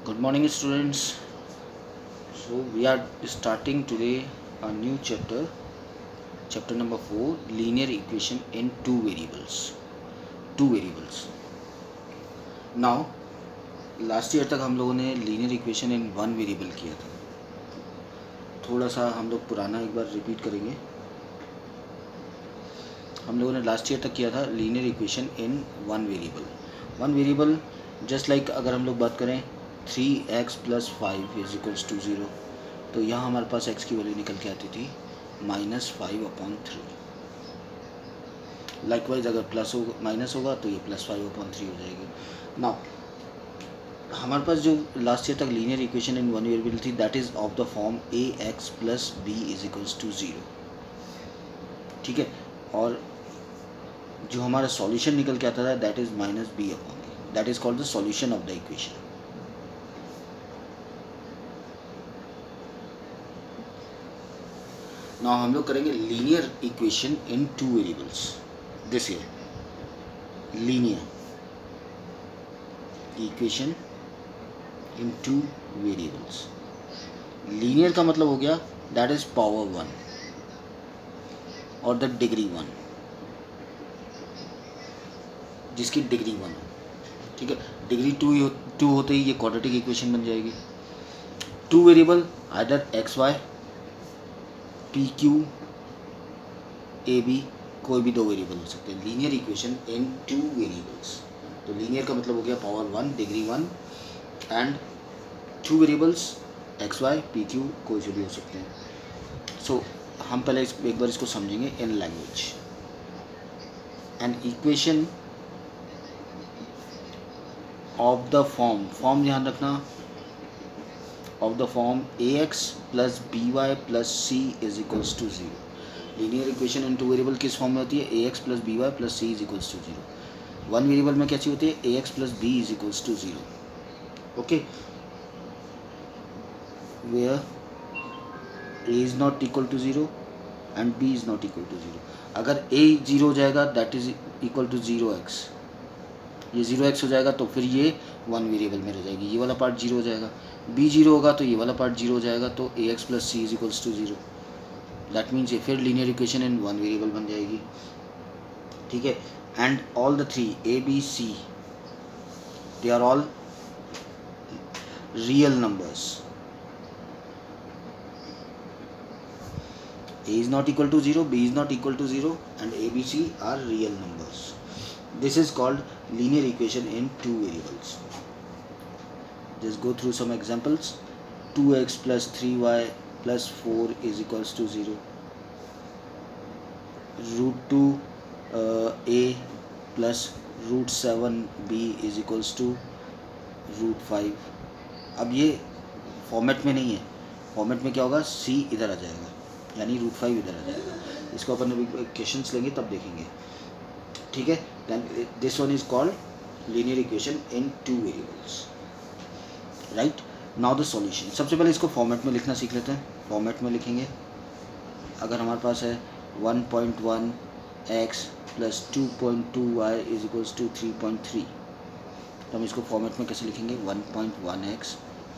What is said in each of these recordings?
Good morning, students. So we are starting today a new chapter number 4, linear equation in two variables. Now, last year तक हम लोगों ने linear equation in one variable किया था. थोड़ा सा हम लोग पुराना एक बार रिपीट करेंगे. हम लोगों ने लास्ट ईयर तक किया था linear equation in one variable. Just like अगर हम लोग बात करें 3x + 5 = 0, तो यहाँ हमारे पास x की वैल्यू निकल के आती थी -5/3. लाइकवाइज अगर प्लस होगा माइनस होगा तो ये +5/3 हो जाएगी. नाउ हमारे पास जो लास्ट ईयर तक linear equation in one variable थी, that is of the form ax + b = 0. ठीक है. और जो हमारा सॉल्यूशन निकल के आता था, that is -b/a. That is called the solution of the equation. Now हम लोग करेंगे linear equation in two variables this year. Linear equation in two variables. Linear का मतलब हो गया दैट इज पावर 1 और द डिग्री 1, जिसकी डिग्री 1 हो. ठीक है. डिग्री 2 होते ही ये क्वाड्रेटिक इक्वेशन बन जाएगी. Two variable either XY, PQ, AB, कोई भी दो वेरिएबल हो सकते हैं. Linear equation in two variables. तो लीनियर का मतलब हो गया power 1, degree 1 and two variables XY, PQ कोई से भी हो सकते हैं. सो हम पहले एक बार इसको समझेंगे in language. An equation of the form ध्यान रखना, of the form ax + by + c = 0. Linear equation in two variable किस फॉर्म में होती है? ax + by + c = 0. One variable में कैसी होती है? ax + b = 0. Okay. Where a is not equal to 0 and b is not equal to 0. अगर a 0 हो जाएगा, that is equal to 0x. ये 0x हो जाएगा तो फिर ये वन वेरिएबल में रह जाएगी. ये वाला पार्ट 0 हो जाएगा. b 0 होगा तो ये वाला पार्ट 0 हो जाएगा. तो ax + c = 0. दैट मीन्स ये फिर linear equation in one variable बन जाएगी. ठीक है. And all the three a, b, c, they are all real numbers. a is not equal to 0, b is not equal to 0 and a, b, c are real numbers. This is called linear equation in two variables. Just go through some examples. 2x + 3y + 4 = 0. √2 a + √7b = √5. अब ये format में नहीं है. Format में क्या होगा? c इधर आ जाएगा, यानी √5 इधर आ जाएगा. इसको अपन अभी क्वेश्चंस लेंगे तब देखेंगे. ठीक है. Then this one is called linear equation in two variables. Right. Now the solution. सबसे पहले इसको फॉर्मेट में लिखना सीख लेते हैं. फॉर्मेट में लिखेंगे. अगर हमारे पास है 1.1x + 2.2y = 3.3, तो हम इसको फॉर्मेट में कैसे लिखेंगे? 1.1x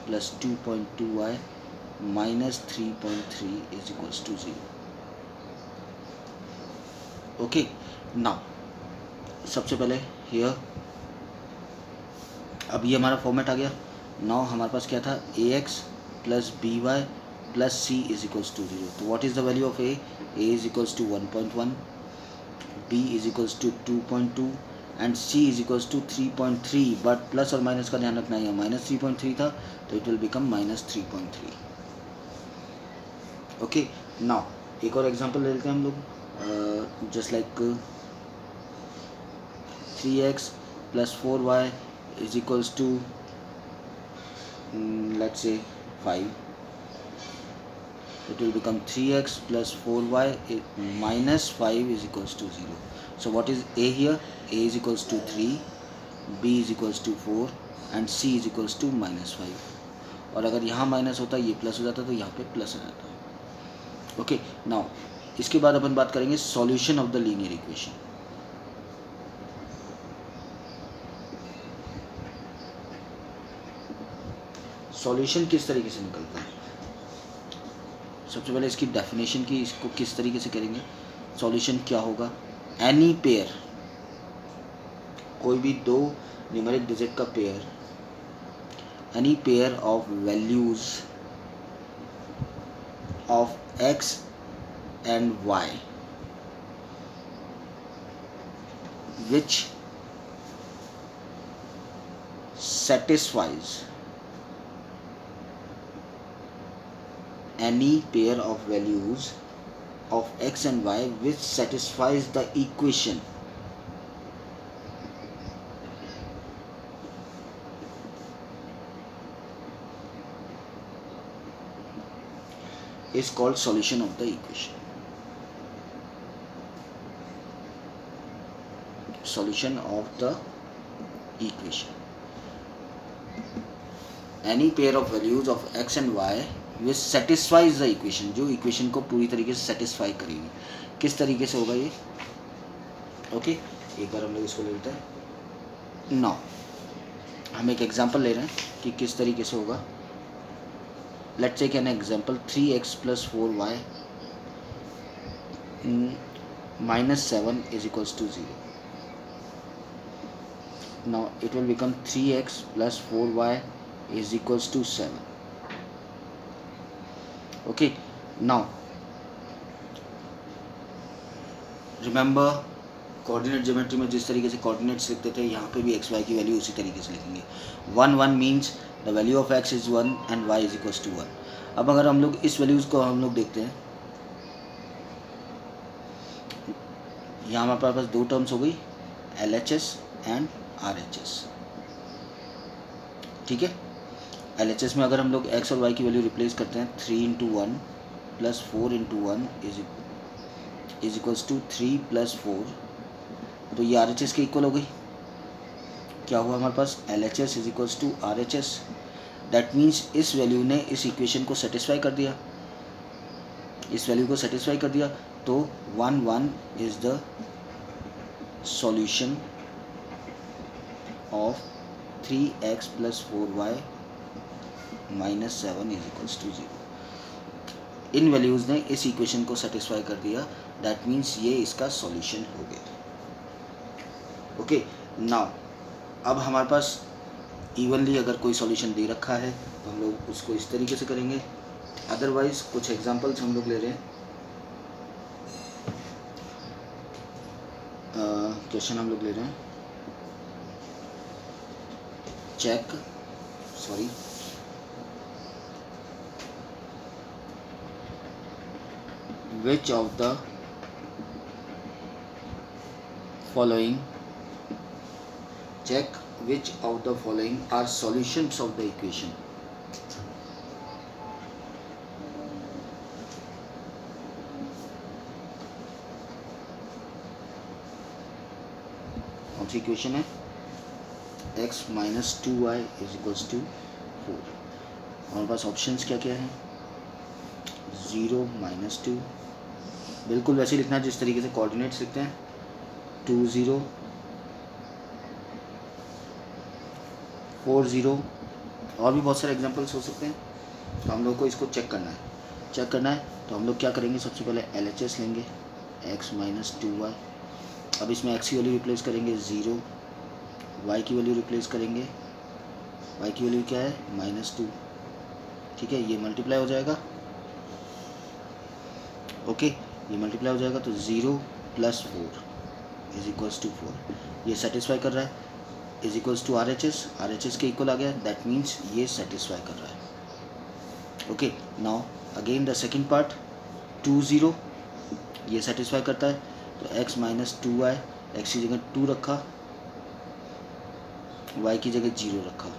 + 2.2y - 3.3 = 0. ओके. नाउ सबसे पहले हियर, अब ये हमारा फॉर्मेट आ गया. नाउ हमारे पास क्या था? ax + by + c = 0. तो what is the value of a? a = 1.1, b = 2.2 and c = 3.3. But plus और माइनस का ध्यान रखना है. -3.3 था तो it will become -3.3. Okay. Now एक और एग्जांपल ले लेते हैं हम लोग. Just like 3x + 4y = let's say 5. It will become 3x + 4y - 5 = 0. So what is a here? a = 3, b = 4 and c = -5. और अगर यहाँ माइनस होता ये प्लस हो जाता तो यहाँ पे प्लस आ जाता. ओके. नाउ इसके बाद अपन बात करेंगे solution of the linear equation. Solution किस तरीके से निकलता है? सबसे पहले इसकी डेफिनेशन की, इसको किस तरीके से करेंगे। सॉल्यूशन क्या होगा, एनी पेयर, कोई भी दो न्यूमेरिक डिजिट का pair, any pair of values of x and y which satisfies any pair of values of x and y which satisfies the equation is called solution of the equation. Solution of the equation. Any pair of values of x and y which satisfies the equation, जो equation को पूरी तरीके से satisfy करेगी। किस तरीके से होगा ये? ओके, एक बार हम लोग इसको ले लेते हैं। नाउ हम एक एग्जांपल ले रहे हैं कि किस तरीके से होगा। Let's take an example 3x + 4y - 7 = 0. Now it will become 3x + 4y = 7. Okay, now remember coordinate geometry में जिस तरीके से कोऑर्डिनेट्स लिखते थे, यहाँ पे भी एक्स वाई की वैल्यू उसी तरीके से लिखेंगे। 1 1 means the value of x is 1 and y = 1। अब अगर हम लोग इस वैल्यूज़ को हम लोग देखते हैं, यहाँ हमारे पास दो टर्म्स हो गई, LHS एंड RHS। ठीक है, LHS में अगर हम लोग x और y की वैल्यू रिप्लेस करते हैं, 3 × 1 + 4 × 1 = 3 + 4, तो ये RHS के इक्वल हो गई। क्या हुआ हमारे पास, LHS = RHS। दैट मीन्स इस वैल्यू ने इस इक्वेशन को सेटिस्फाई कर दिया, इस वैल्यू को सेटिस्फाई कर दिया। तो 1 1 is the solution of 3x + 4y - 7 = 0। In values ने इस इक्वेशन को सेटिस्फाई कर दिया, दैट मीन्स ये इसका सॉल्यूशन हो गया। ओके, नाउ अब हमारे पास इवनली अगर कोई सॉल्यूशन दे रखा है तो हम लोग उसको इस तरीके से करेंगे। अदरवाइज कुछ एग्जांपल्स हम लोग ले रहे हैं। क्वेश्चन हम लोग ले रहे हैं, check which of the following are solutions of the equation। कौन सी इक्वेशन है, x - 2y = 4। हमारे पास ऑप्शंस क्या क्या हैं, 0 - 2, बिल्कुल वैसे लिखना है जिस तरीके से कोऑर्डिनेट्स लिखते हैं, 2 0 4 0, और भी बहुत सारे एग्जांपल्स हो सकते हैं। तो हम लोग को इसको चेक करना है। तो हम लोग क्या करेंगे, सबसे पहले LHS लेंगे, x - 2y। अब इसमें x की वैल्यू रिप्लेस करेंगे 0, y की वैल्यू रिप्लेस करेंगे, y की वैल्यू क्या है, -2। ठीक है, ये मल्टीप्लाई हो जाएगा। ओके, ये मल्टीप्लाई हो जाएगा, तो 0 + 4 = 4। ये सेटिस्फाई कर रहा है, = RHS के इक्वल आ गया, दैट मीन्स ये सेटिस्फाई कर रहा है। Okay, now again the second part, 2 0, ये सेटिस्फाई करता है। तो x - 2y, x की जगह 2 रखा, y की जगह 0 रखा,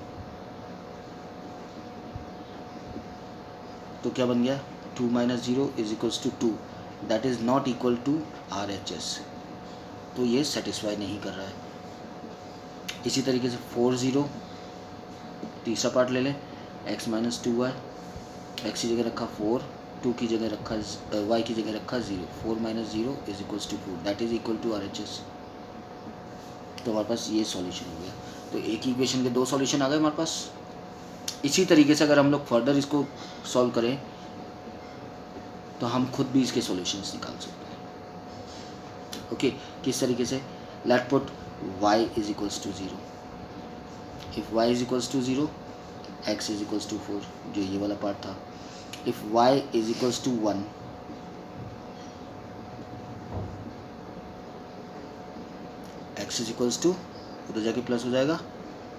तो क्या बन गया, 2 - 0 = 2, that is not equal to RHS। तो ये सेटिस्फाई नहीं कर रहा है। इसी तरीके से 4 0, तीसरा पार्ट ले लें, x - 2y, x की जगह रखा 4, 2 की जगह रखा, y की जगह रखा 0, 4 - 0 = 4, that is equal to RHS। तो हमारे पास ये सॉल्यूशन हो गया। तो एक ही इक्वेशन के दो सॉल्यूशन आ गए हमारे पास। इसी तरीके से अगर हम लोग फर्दर इसको सॉल्व करें तो हम खुद भी इसके सॉल्यूशंस निकाल सकते हैं। ओके, किस तरीके से? Let put y is equals to 0। If y is equals to 0, x is equals to 4, जो ये वाला पार्ट था। If y is equals to 1, x is equals to, उधर जाके प्लस हो जाएगा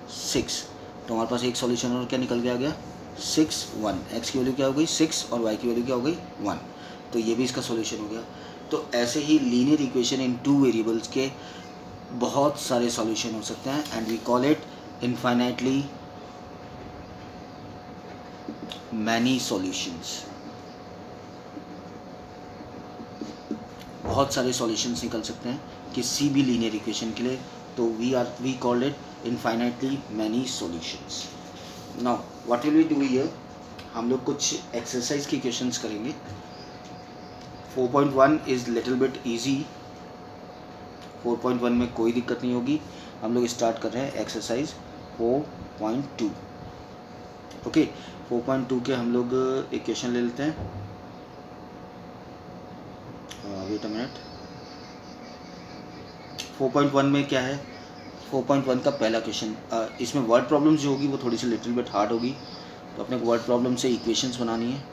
6। तो हमारे पास एक सॉल्यूशन और क्या निकल के आ गया? 6 1। x की वैल्यू क्या हो गई? 6 और y की वैल्यू क्या हो गई? 1। तो ये भी इसका सॉल्यूशन हो गया। तो ऐसे ही लीनियर इक्वेशन इन 2 वेरिएबल्स के बहुत सारे सॉल्यूशन हो सकते हैं and we call it infinitely many solutions. बहुत सारे सॉल्यूशंस निकल सकते हैं किसी भी लीनियर इक्वेशन के लिए, तो we call it infinitely many solutions. Now what will we do here? हम लोग कुछ एक्सरसाइज की क्वेश्चंस करेंगे। 4.1 इज़ लिटिल बिट ईजी। 4.1 में कोई दिक्कत नहीं होगी। हम लोग स्टार्ट कर रहे हैं एक्सरसाइज 4.2। ओके, 4.2 के हम लोग एक क्वेश्चन ले लेते हैं। Wait a minute. 4.1 में क्या है? 4.1 का पहला क्वेश्चन, इसमें वर्ड प्रॉब्लम्स जो होगी वो थोड़ी सी लिटिल बिट हार्ड होगी, तो अपने को वर्ड प्रॉब्लम से इक्वेशंस बनानी है।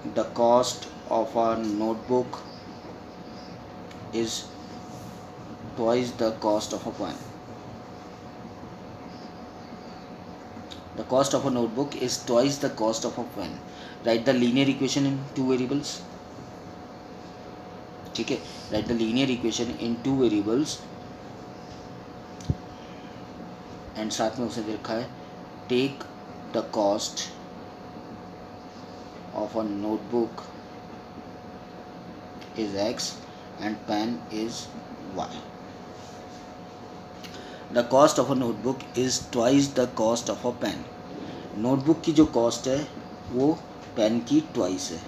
The cost of a notebook is twice the cost of a pen. The cost of a notebook is twice the cost of a pen. Write the linear equation in 2 variables. ठीक है, write the linear equation in 2 variables and साथ में उसे दे रखा है take the cost of a notebook is x and pen is y. The cost of a notebook is twice the cost of a pen. Notebook की जो cost है वो pen की ट्वाइस है।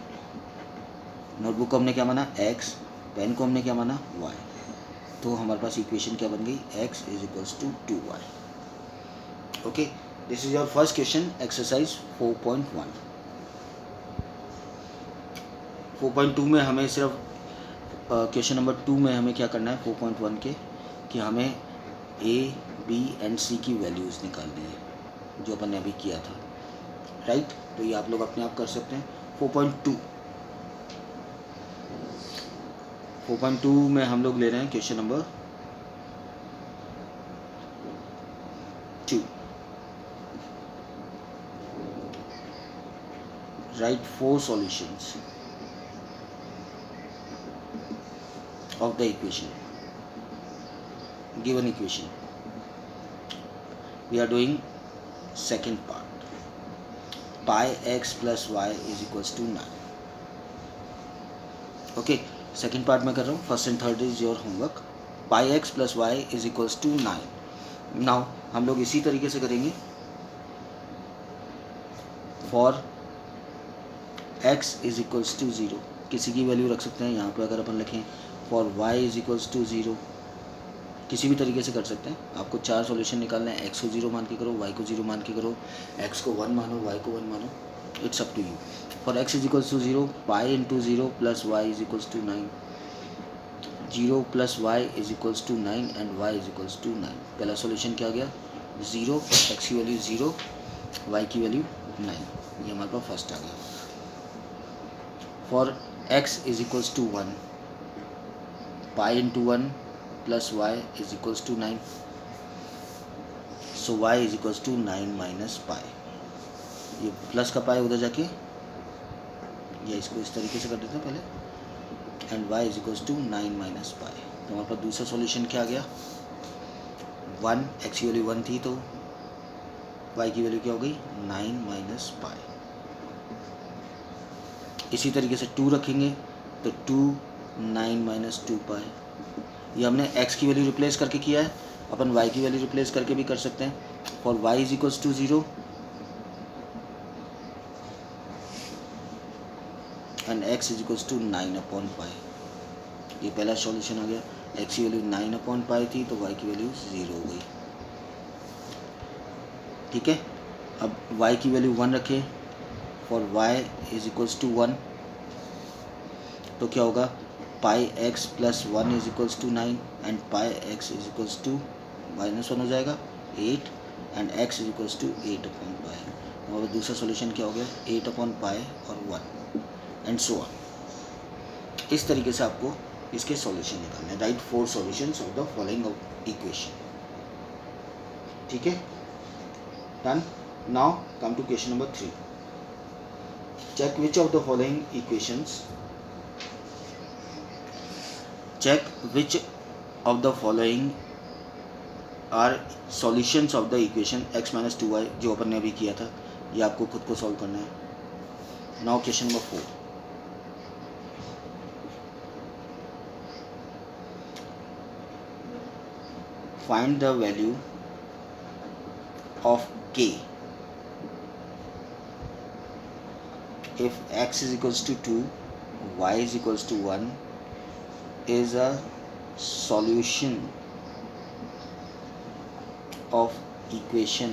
नोटबुक को हमने क्या माना? x, पेन को हमने क्या माना? y। तो हमारे पास इक्वेशन क्या बन गई? x is equals to 2y। Okay, this is your first question, exercise 4.1। 4.2 में हमें सिर्फ क्वेश्चन नंबर 2 में हमें क्या करना है 4.1 के, कि हमें a, b एंड c की वैल्यूज़ निकालनी है, जो अपन ने अभी किया था, राइट? तो ये आप लोग अपने आप कर सकते हैं। 4.2 में हम लोग ले रहे हैं question number 2। Right 4 solutions of the equation, given equation. We are doing second part. Pi x plus y is equals to 9. Okay, second part में कर रहा हूँ, first and third is your homework. Pi x plus y is equals to 9. Now हम लोग इसी तरीके से करेंगे। For x is equals to 0, किसी की वैल्यू रख सकते हैं यहाँ पे। अगर अपन लिखें for y is equals to 0, किसी भी तरीके से कर सकते हैं। आपको 4 सॉल्यूशन निकालना है। x को 0 मान के करो, y को 0 मान के करो, x को 1 मानो, y को 1 मानो, it's up to you. For x is equals to 0, pi into 0 plus y is equals to 9, 0 plus y is equals to 9 and y is equals to 9। पहला सॉल्यूशन क्या आ गया? 0, x की वैल्यू 0, y की value 9, ये हमारे पास first आ गया। For x is equals to 1, pi into 1 plus y is equals to 9, so y is equals to 9 minus pi. ये प्लस का पाई उधर जाके, या इसको इस तरीके से कर देते हैं पहले, and y is equals to 9 minus pi. तो हमारे पास दूसरा सॉल्यूशन क्या आ गया? 1, x की वैल्यू 1 थी तो y की वैल्यू क्या हो गई? 9 माइनस पाई। इसी तरीके से 2 रखेंगे तो 2 9 माइनस 2 पाई। ये हमने x की वैल्यू रिप्लेस करके किया है, अपन y की वैल्यू रिप्लेस करके भी कर सकते हैं। For y is equals to 0 and x is equals to 9 upon pi. ये पहला सॉल्यूशन आ गया। x की वैल्यू 9 अपॉन पाई थी तो y की वैल्यू 0 हो गई। ठीक है। अब y की वैल्यू 1 रखें, for y is equals to 1, तो क्या होगा, pi X plus 1 is equals to 9 and pi X is equals to -1 हो जाएगा 8 and x is equals to 8 upon pi. और दूसरा सॉल्यूशन क्या हो गया, 8 अपॉन पाई और 1 एंड सो ऑन। इस तरीके से आपको इसके सॉल्यूशन निकालने हैं। Write 4 solutions of the following equation, ठीक है, done. Now come to question number 3। Check which of the following equations, check which of the following are solutions of the equation x minus 2y, जो अपन ने अभी किया था, ये आपको खुद को सॉल्व करना है। Now question number 4, find the value of k if x is equals to 2, y is equals to 1 is a solution of equation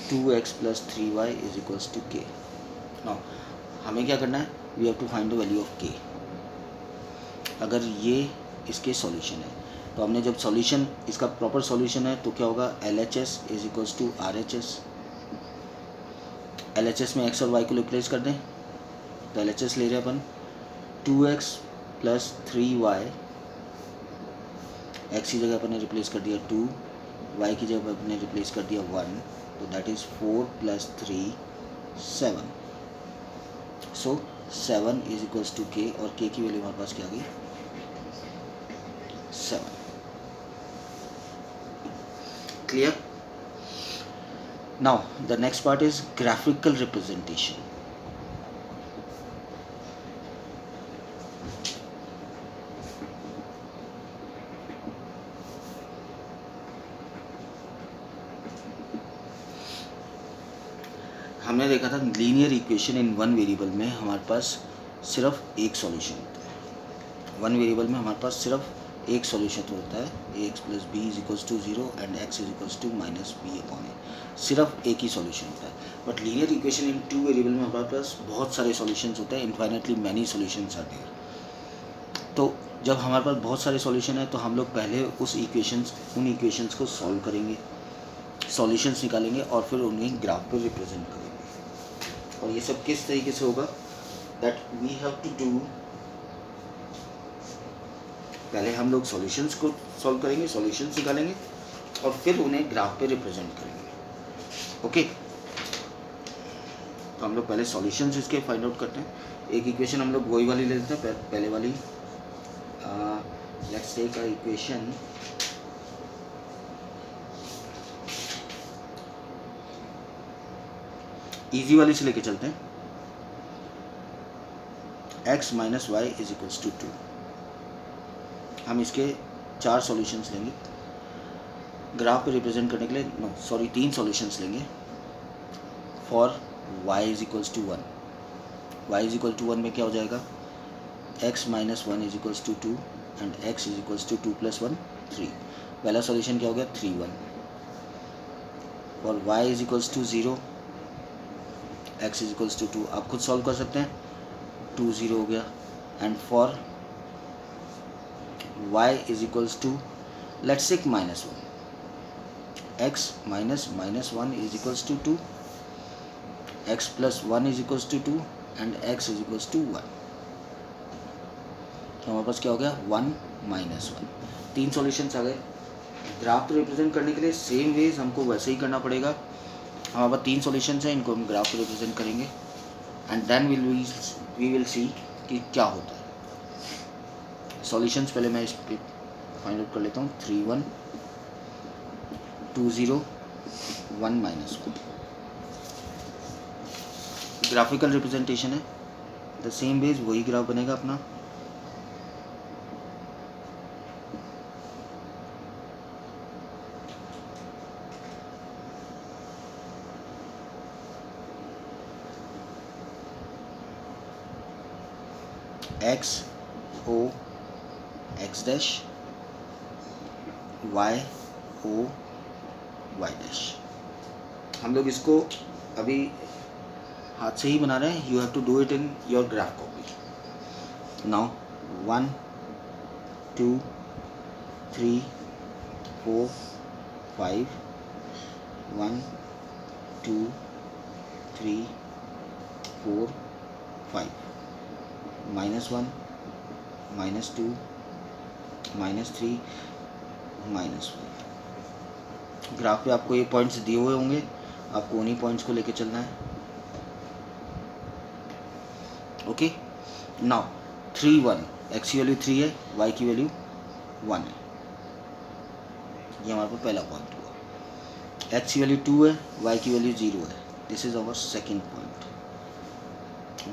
2x plus 3y is equals to k। now हमें क्या करना है, we have to find the value of k। अगर ये इसके solution है तो हमने जब सॉल्यूशन इसका प्रॉपर सॉल्यूशन है तो क्या होगा, LHS is equals to RHS। LHS में x और y को रिप्लेस कर दें, तो LHS ले रहे हैं अपन 2x प्लस 3y, x की जगह अपन ने रिप्लेस कर दिया 2, y की जगह अपन ने रिप्लेस कर दिया 1, तो that is 4 plus 3 7। So 7 is equals to k और k की वैल्यू हमारे पास क्या आ गई, 7। Clear. Now the next part is graphical representation. हमने देखा था linear equation in one variable में हमारे पास सिर्फ एक सॉल्यूशन होता है। वन वेरिएबल में हमारे पास सिर्फ एक सॉल्यूशन होता है, ax plus B is equals to 0 and x is equals to minus B upon A, सिर्फ एक ही सॉल्यूशन होता है। But linear equation in two variable में हमारे पास बहुत सारे सॉल्यूशंस होते हैं, infinitely many solutions are there. तो जब हमारे पास बहुत सारे सॉल्यूशन है तो हम लोग पहले उन इक्वेशंस को सॉल्व करेंगे, सॉल्यूशंस निकालेंगे और फिर उन्हें ग्राफ पर रिप्रेजेंट करेंगे। और ये सब किस तरीके से होगा, that we have to do, पहले हम लोग सॉल्यूशंस को सॉल्व करेंगे, सॉल्यूशंस निकालेंगे और फिर उन्हें ग्राफ पे रिप्रेजेंट करेंगे। ओके, तो हम लोग पहले सॉल्यूशंस इसके फाइंड आउट करते हैं। एक इक्वेशन हम लोग वही वाली ले लेते हैं, पहले वाली, let's take a equation easy वाली से लेके चलते हैं, x minus y is equals to 2। हम इसके 4 सॉल्यूशंस लेंगे ग्राफ पे रिप्रेजेंट करने के लिए, 3 सॉल्यूशंस लेंगे for y is equals to 1। y is equal to 1 में क्या हो जाएगा, x minus 1 is equals to 2 and x is equals to 2 plus 1 3। पहला सॉल्यूशन क्या हो गया, 3 1। For y is equals to 0, x is equals to 2, आप खुद सॉल्व कर सकते हैं, 2 0 हो गया। And for y is equals to, let's take minus 1, x minus minus 1 is equals to 2, x plus 1 is equals to 2 and x is equals to 1। तो हमारे पास क्या हो गया, 1 माइनस 1। 3 सॉल्यूशंस आ गए। ग्राफ को रिप्रेजेंट करने के लिए सेम वेज हमको वैसे ही करना पड़ेगा। हमारे पास 3 सॉल्यूशंस हैं, इनको हम ग्राफ को रिप्रेजेंट करेंगे and then we will see कि क्या होता है। सॉल्यूशंस पहले मैं इस पर फाइंड आउट कर लेता हूँ, 3 1 2 0 1 माइनस 1। ग्राफिकल रिप्रेजेंटेशन है, द सेम वेज वही ग्राफ बनेगा अपना। x o x dash, y o y dash. हम लोग इसको अभी हाथ से ही बना रहे हैं, you have to do it in your graph copy. Now 1 2 3 4 5 1 2 3 4 5 -1 -2 -3 -1। Graph पे आपको ये पॉइंट्स दिए हुए होंगे, आपको उन्हीं पॉइंट्स को लेके चलना है। ओके, नाउ 3 1, एक्स की वैल्यू 3 है, वाई की वैल्यू 1 है, ये हमारे पास पहला पॉइंट हुआ। एक्स की वैल्यू 2 है, वाई की वैल्यू 0 है, this is our second point,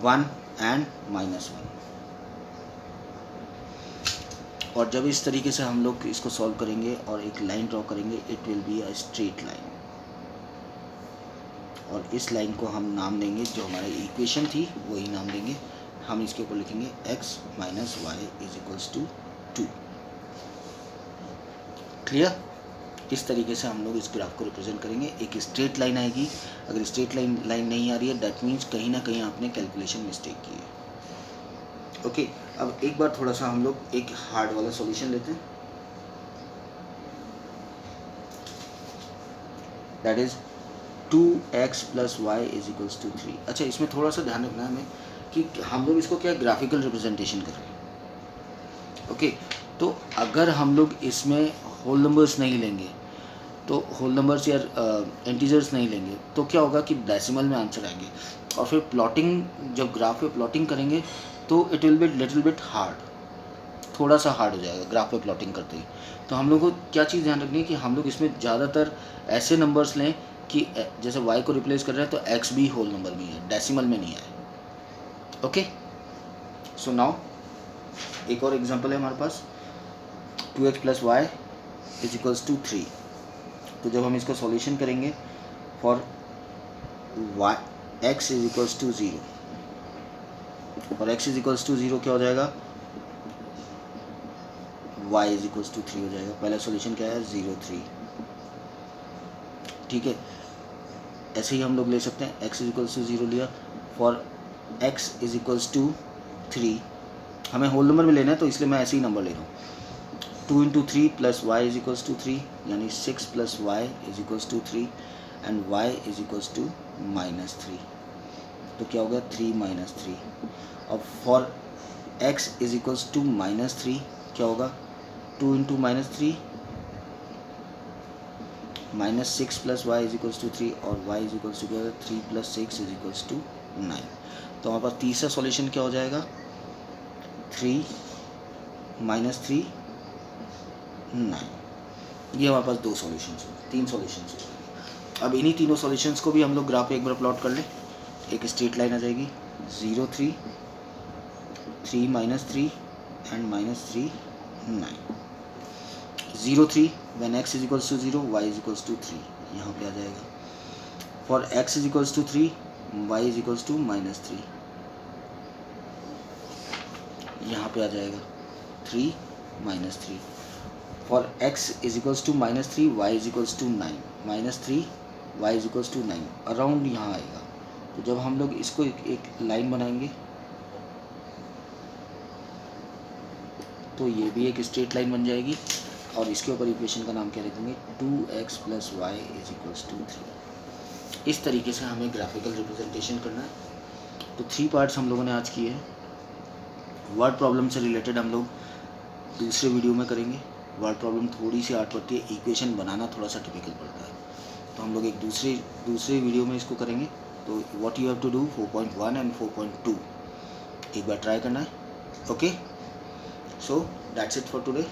1 and -1। और जब इस तरीके से हम लोग इसको सॉल्व करेंगे और एक लाइन ड्रॉ करेंगे, it will be a straight line, और इस लाइन को हम नाम देंगे, जो हमारी इक्वेशन थी वही नाम देंगे। हम इसके ऊपर लिखेंगे x - y = 2। क्लियर? इस तरीके से हम लोग इस ग्राफ को रिप्रेजेंट करेंगे। एक स्ट्रेट लाइन आएगी, अगर स्ट्रेट लाइन नहीं आ रही है, दैट मीन्स कहीं ना कहीं आपने कैलकुलेशन मिस्टेक की है। ओके, अब एक बार थोड़ा सा हम लोग एक हार्ड वाला सॉल्यूशन लेते हैं, दैट इज 2x + y = 3। अच्छा, इसमें थोड़ा सा ध्यान रखना है हमें कि हम लोग इसको क्या ग्राफिकल रिप्रेजेंटेशन कर रहे हैं। ओके, तो अगर हम लोग इसमें होल नंबर्स नहीं लेंगे, तो होल नंबर्स या इंटीजर्स नहीं लेंगे, तो क्या होगा कि डेसिमल में आंसर आएंगे, और फिर प्लॉटिंग, जब ग्राफ पे प्लॉटिंग करेंगे तो it will be little bit hard, थोड़ा सा हार्ड हो जाएगा ग्राफ पे प्लॉटिंग करते ही। तो हम लोग को क्या चीज़ ध्यान रखनी है कि हम लोग इसमें ज़्यादातर ऐसे नंबर्स लें कि जैसे y को रिप्लेस कर रहे हैं तो x भी होल नंबर में है, डेसिमल में नहीं आए। ओके, सो नाउ एक और एग्जांपल है हमारे पास, 2x + y = 3। तो जब हम इसका सॉल्यूशन करेंगे फॉर x = 0, और x = 0 क्या हो जाएगा, y = 3 हो जाएगा। पहला सॉल्यूशन क्या है, 0 3। ठीक है, ऐसे ही हम लोग ले सकते हैं, x = 0 लिया, फॉर x = 3, हमें होल नंबर में लेना है तो इसलिए मैं ऐसे ही नंबर ले रहा हूँ। 2 × 3 + y = 3, यानी 6 + y = 3 एंड y = -3। तो क्या होगा, 3 - 3। अब फॉर x = -3 क्या होगा, 2 × -3 -6 + y = 3, और y = 3 + 6 = 9। तो हमारे पास तीसरा सॉल्यूशन क्या हो जाएगा, 3 - 3 9। ये हमारे पास 2 सॉल्यूशंस हो, 3 सॉल्यूशंस हो। अब इन्हीं तीनों सॉल्यूशंस को भी हम लोग ग्राफ पे एक बार प्लॉट कर लें। एक स्ट्रेट लाइन आ जाएगी, 0 3 3 - 3 एंड -3 9। 0 3 when x = 0, y = 3, यहाँ पे आ जाएगा। फॉर x = 3, y = -3, यहाँ पे आ जाएगा 3 - 3। For x = -3, y = 9, -3 y = 9, around यहाँ आएगा। तो जब हम लोग इसको एक लाइन बनाएंगे तो ये भी एक स्ट्रेट लाइन बन जाएगी, और इसके ऊपर इक्वेशन का नाम क्या रखेंगे, 2x + y = 3। इस तरीके से हमें ग्राफिकल रिप्रेजेंटेशन करना है। तो 3 पार्ट्स हम लोगों ने आज किए हैं। वर्ड प्रॉब्लम से रिलेटेड हम लोग दूसरे वीडियो में करेंगे। वर्ड प्रॉब्लम थोड़ी सी हार्ड पड़ती है, इक्वेशन बनाना थोड़ा सा टिपिकल पड़ता है, तो हम लोग एक दूसरे वीडियो में इसको करेंगे। तो what you have to do, 4.1 and 4.2 एक बार ट्राई करना है। Okay, so that's it for today.